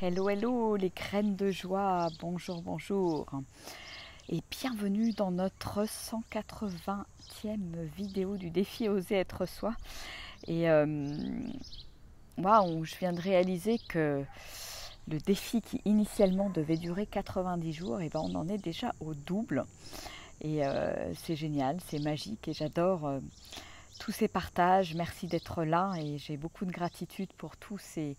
Hello, hello, les graines de joie, bonjour, bonjour. Et bienvenue dans notre 180e vidéo du défi Oser être soi. Et waouh, je viens de réaliser que le défi qui initialement devait durer 90 jours, et ben on en est déjà au double. Et c'est génial, c'est magique et j'adore tous ces partages. Merci d'être là et j'ai beaucoup de gratitude pour tous ces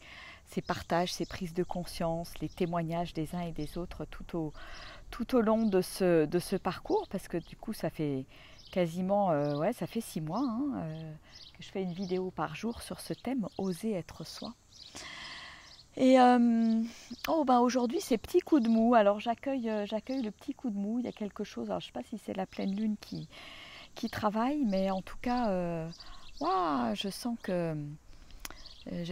partages, ces prises de conscience, les témoignages des uns et des autres tout au long de ce parcours, parce que du coup ça fait quasiment ouais, ça fait 6 mois que je fais une vidéo par jour sur ce thème, oser être soi. Et aujourd'hui c'est petit coup de mou. Alors j'accueille le petit coup de mou. Il y a quelque chose, alors je ne sais pas si c'est la pleine lune qui travaille, mais en tout cas waouh, je sens que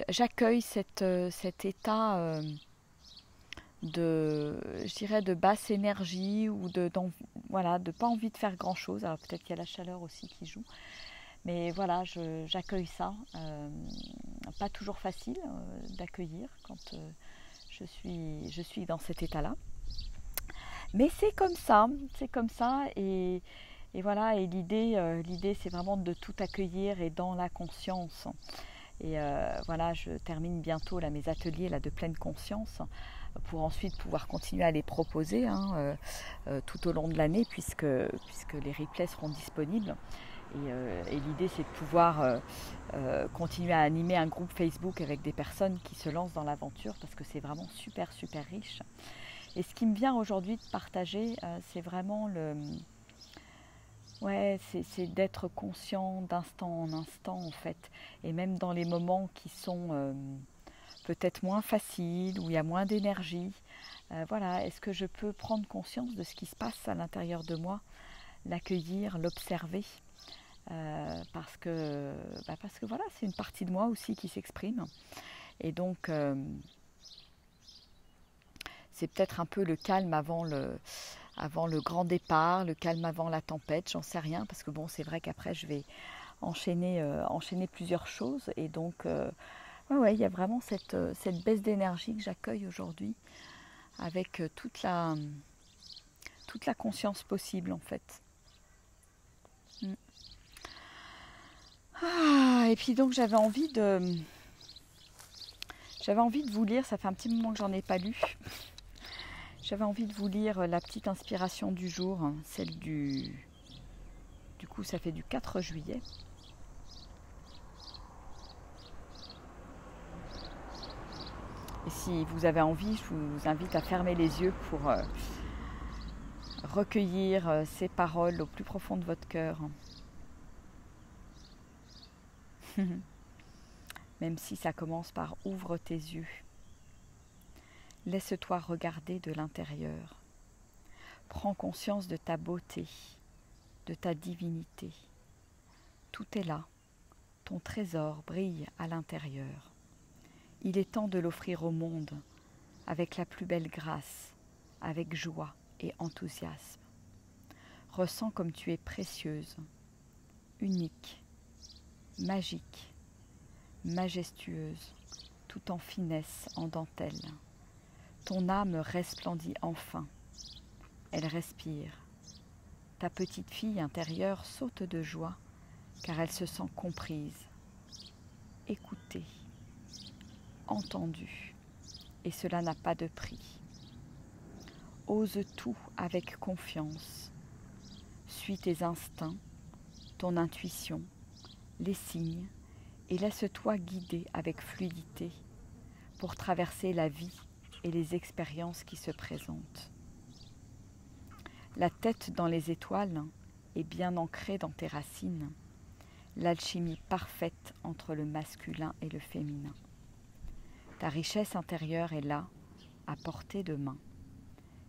j'accueille cet état je dirais de basse énergie ou voilà, de pas envie de faire grand chose. Alors peut-être qu'il y a la chaleur aussi qui joue, mais voilà, j'accueille ça. Pas toujours facile d'accueillir quand je suis dans cet état-là, mais c'est comme ça et voilà. Et l'idée c'est vraiment de tout accueillir et dans la conscience. Et voilà, je termine bientôt là, mes ateliers là, de pleine conscience pour ensuite pouvoir continuer à les proposer tout au long de l'année puisque les replays seront disponibles. Et l'idée c'est de pouvoir continuer à animer un groupe Facebook avec des personnes qui se lancent dans l'aventure parce que c'est vraiment super super riche. Et ce qui me vient aujourd'hui de partager, c'est vraiment ouais, c'est d'être conscient d'instant en instant en fait, et même dans les moments qui sont peut-être moins faciles, où il y a moins d'énergie. Voilà, est-ce que je peux prendre conscience de ce qui se passe à l'intérieur de moi, l'accueillir, l'observer, parce que voilà, c'est une partie de moi aussi qui s'exprime. Et donc c'est peut-être un peu le calme avant le grand départ, le calme avant la tempête, j'en sais rien, parce que bon, c'est vrai qu'après je vais enchaîner plusieurs choses, et donc ouais, il y a vraiment cette baisse d'énergie que j'accueille aujourd'hui avec toute la conscience possible en fait. Et puis donc j'avais envie de vous lire, ça fait un petit moment que j'en ai pas lu. J'avais envie de vous lire la petite inspiration du jour, celle du coup ça fait du 4 juillet. Et si vous avez envie, je vous invite à fermer les yeux pour recueillir ces paroles au plus profond de votre cœur. Même si ça commence par ouvre tes yeux. Laisse-toi regarder de l'intérieur. Prends conscience de ta beauté, de ta divinité. Tout est là. Ton trésor brille à l'intérieur. Il est temps de l'offrir au monde avec la plus belle grâce, avec joie et enthousiasme. Ressens comme tu es précieuse, unique, magique, majestueuse, tout en finesse, en dentelle. Ton âme resplendit enfin. Elle respire. Ta petite fille intérieure saute de joie car elle se sent comprise, écoutée, entendue. Et cela n'a pas de prix. Ose tout avec confiance. Suis tes instincts, ton intuition, les signes et laisse-toi guider avec fluidité pour traverser la vie et les expériences qui se présentent. La tête dans les étoiles est bien ancrée dans tes racines, l'alchimie parfaite entre le masculin et le féminin. Ta richesse intérieure est là, à portée de main.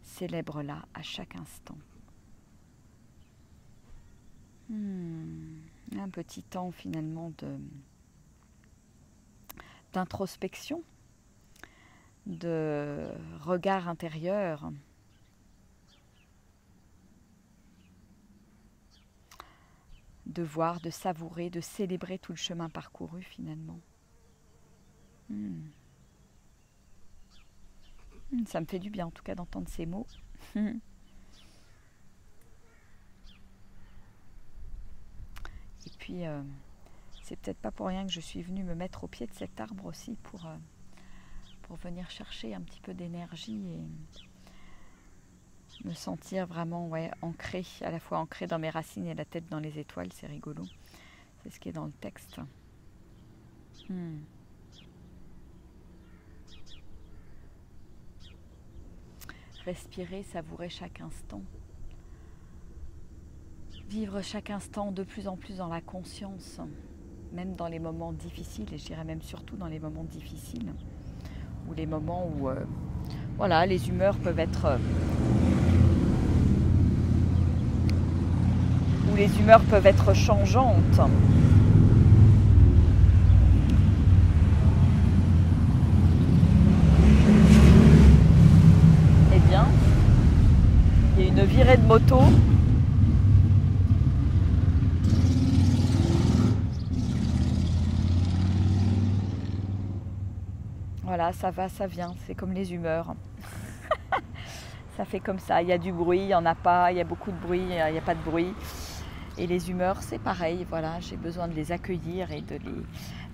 Célèbre-la à chaque instant. Un petit temps finalement d'introspection, de regard intérieur, de voir, de savourer, de célébrer tout le chemin parcouru finalement. Ça me fait du bien en tout cas d'entendre ces mots. Et puis, c'est peut-être pas pour rien que je suis venue me mettre au pied de cet arbre aussi pour venir chercher un petit peu d'énergie et me sentir vraiment ancrée, à la fois ancrée dans mes racines et la tête dans les étoiles. C'est rigolo. C'est ce qui est dans le texte. Respirer, savourer chaque instant. Vivre chaque instant de plus en plus dans la conscience, même dans les moments difficiles, et je dirais même surtout dans les moments difficiles, ou les moments où voilà, les humeurs peuvent être changeantes. Eh bien, il y a une virée de moto. Voilà, ça va, ça vient, c'est comme les humeurs. Ça fait comme ça, il y a du bruit, il n'y en a pas, il y a beaucoup de bruit, il n'y a pas de bruit. Et les humeurs, c'est pareil, voilà, j'ai besoin de les accueillir et de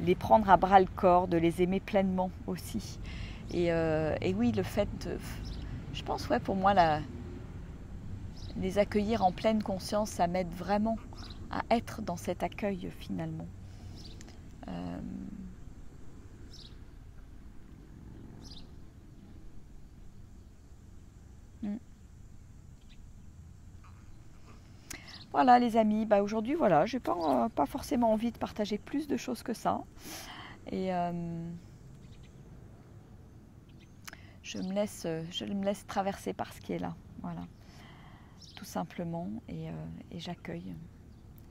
les prendre à bras le corps, de les aimer pleinement aussi. Et oui, le fait de... Je pense, pour moi, les accueillir en pleine conscience, ça m'aide vraiment à être dans cet accueil finalement. Voilà les amis, aujourd'hui voilà, j'ai pas forcément envie de partager plus de choses que ça. Et je me laisse traverser par ce qui est là, voilà, tout simplement. Et j'accueille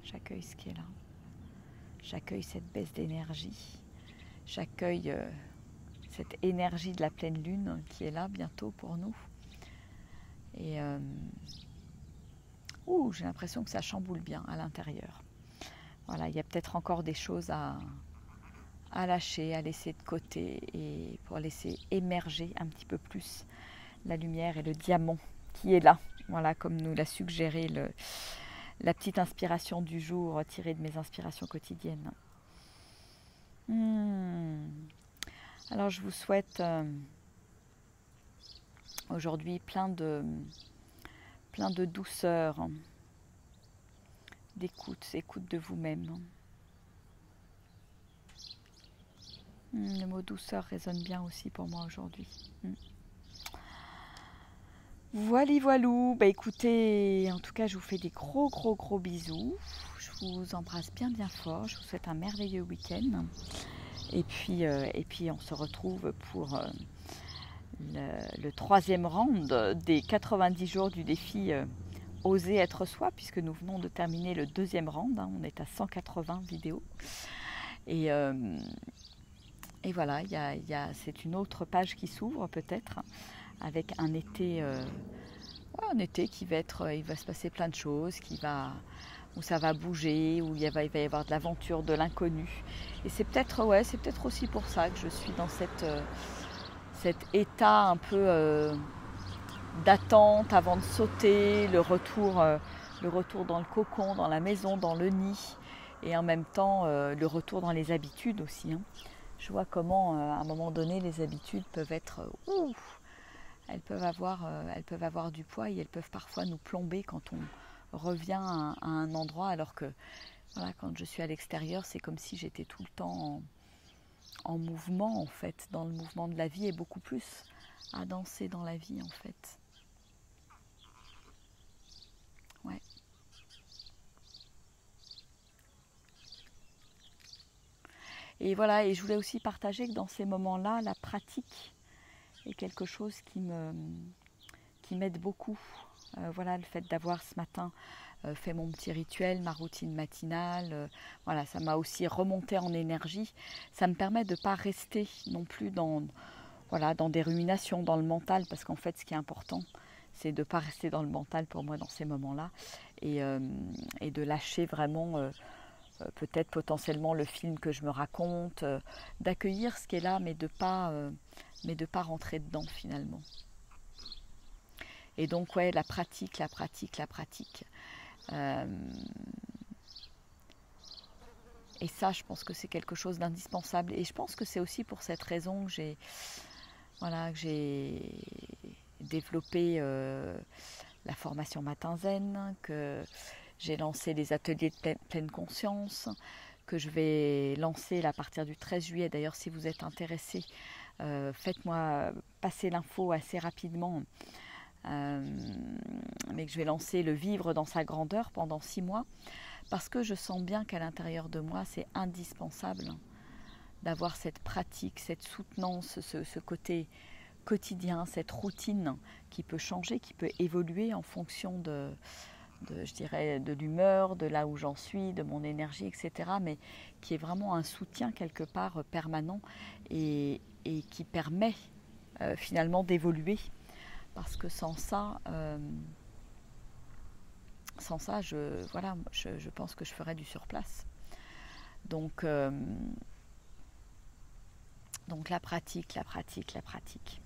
ce qui est là. J'accueille cette baisse d'énergie. J'accueille cette énergie de la pleine lune qui est là bientôt pour nous. Et j'ai l'impression que ça chamboule bien à l'intérieur. Voilà, il y a peut-être encore des choses à lâcher, à laisser de côté et pour laisser émerger un petit peu plus la lumière et le diamant qui est là. Voilà, comme nous l'a suggéré la petite inspiration du jour tirée de mes inspirations quotidiennes. Alors je vous souhaite aujourd'hui plein de douceur, d'écoute de vous-même. Le mot douceur résonne bien aussi pour moi aujourd'hui. Voilou. Écoutez, en tout cas, je vous fais des gros bisous. Je vous embrasse bien fort. Je vous souhaite un merveilleux week-end. Et puis, on se retrouve pour le 3e round des 90 jours du défi Oser être soi, puisque nous venons de terminer le 2e round. On est à 180 vidéos. Et voilà, c'est une autre page qui s'ouvre peut-être, avec un été qui va être, il va se passer plein de choses, où ça va bouger, où il va y avoir de l'aventure, de l'inconnu. Et c'est peut-être aussi pour ça que je suis dans cet état un peu d'attente avant de sauter, le retour dans le cocon, dans la maison, dans le nid, et en même temps le retour dans les habitudes aussi. Je vois comment à un moment donné les habitudes peuvent être elles peuvent avoir du poids et elles peuvent parfois nous plomber quand on revient à un endroit, alors que voilà, quand je suis à l'extérieur, c'est comme si j'étais tout le temps en mouvement en fait, dans le mouvement de la vie, et beaucoup plus à danser dans la vie en fait. Ouais. Et voilà, et je voulais aussi partager que dans ces moments-là, la pratique est quelque chose qui m'aide beaucoup. Voilà, le fait d'avoir ce matin fait mon petit rituel, ma routine matinale, voilà, ça m'a aussi remonté en énergie. Ça me permet de ne pas rester non plus dans des ruminations, dans le mental, parce qu'en fait, ce qui est important, c'est de ne pas rester dans le mental pour moi dans ces moments-là, et de lâcher vraiment potentiellement le film que je me raconte, d'accueillir ce qui est là, mais de mais de ne pas rentrer dedans finalement. Et donc ouais, la pratique, la pratique, la pratique. Et ça, je pense que c'est quelque chose d'indispensable. Et je pense que c'est aussi pour cette raison que j'ai développé la formation Matin Zen, que j'ai lancé les ateliers de pleine conscience, que je vais lancer à partir du 13 juillet. D'ailleurs, si vous êtes intéressés, faites-moi passer l'info assez rapidement. Mais que je vais lancer le vivre dans sa grandeur pendant 6 mois, parce que je sens bien qu'à l'intérieur de moi, c'est indispensable d'avoir cette pratique, cette soutenance, ce côté quotidien, cette routine qui peut changer, qui peut évoluer en fonction je dirais, de l'humeur, de là où j'en suis, de mon énergie, etc. Mais qui est vraiment un soutien quelque part permanent et qui permet finalement d'évoluer. Parce que sans ça, je pense que je ferais du surplace. Donc la pratique, la pratique, la pratique.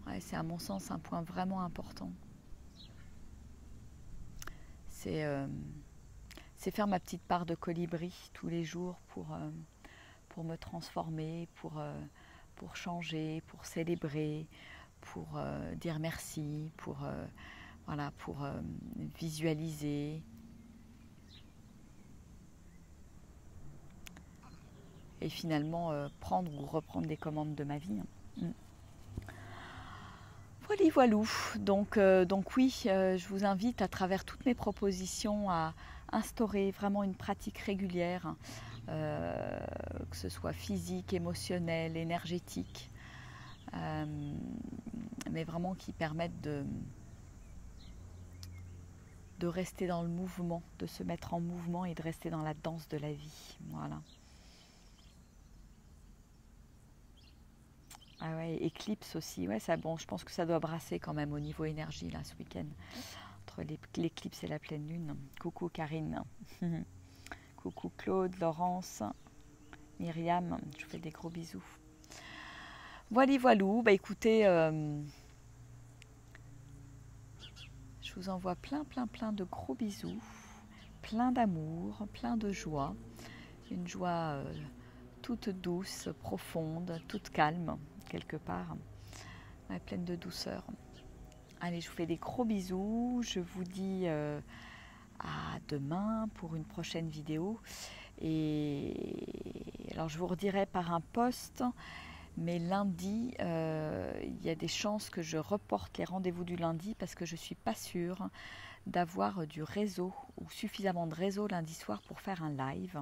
Ouais, c'est à mon sens un point vraiment important. C'est faire ma petite part de colibri tous les jours pour me transformer, pour changer, pour célébrer, pour dire merci, pour visualiser. Et finalement prendre ou reprendre les commandes de ma vie. Voilou. Donc oui, je vous invite à travers toutes mes propositions à instaurer vraiment une pratique régulière, que ce soit physique, émotionnelle, énergétique, mais vraiment qui permettent de rester dans le mouvement, de se mettre en mouvement et de rester dans la danse de la vie. Voilà. Ah ouais, éclipse aussi, ouais, ça, bon, je pense que ça doit brasser quand même au niveau énergie là ce week-end, entre l'éclipse et la pleine lune. Coucou Karine, coucou Claude, Laurence, Myriam, je vous fais des gros bisous. Voilou, bah écoutez, je vous envoie plein de gros bisous, plein d'amour, plein de joie, une joie toute douce, profonde, toute calme quelque part, pleine de douceur. Allez, je vous fais des gros bisous, je vous dis à demain pour une prochaine vidéo. Et alors je vous redirai par un post, mais lundi, il y a des chances que je reporte les rendez-vous du lundi parce que je ne suis pas sûre d'avoir du réseau ou suffisamment de réseau lundi soir pour faire un live.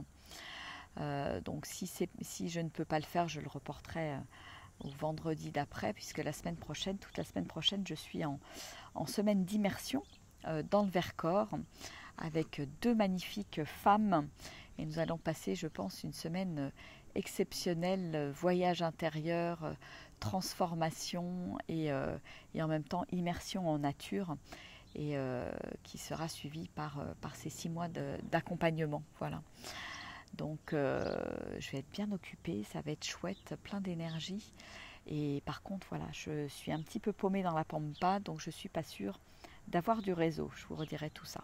Donc si je ne peux pas le faire, je le reporterai au vendredi d'après, puisque toute la semaine prochaine, je suis en semaine d'immersion dans le Vercors avec 2 magnifiques femmes. Et nous allons passer, je pense, une semaine exceptionnelle, voyage intérieur, transformation et en même temps immersion en nature, et qui sera suivie par ces 6 mois d'accompagnement. Voilà. Donc je vais être bien occupée, ça va être chouette, plein d'énergie. Et par contre, voilà, je suis un petit peu paumée dans la pampa, donc je ne suis pas sûre d'avoir du réseau. Je vous redirai tout ça.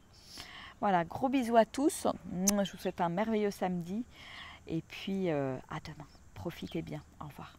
Voilà, gros bisous à tous. Je vous souhaite un merveilleux samedi. Et puis à demain. Profitez bien. Au revoir.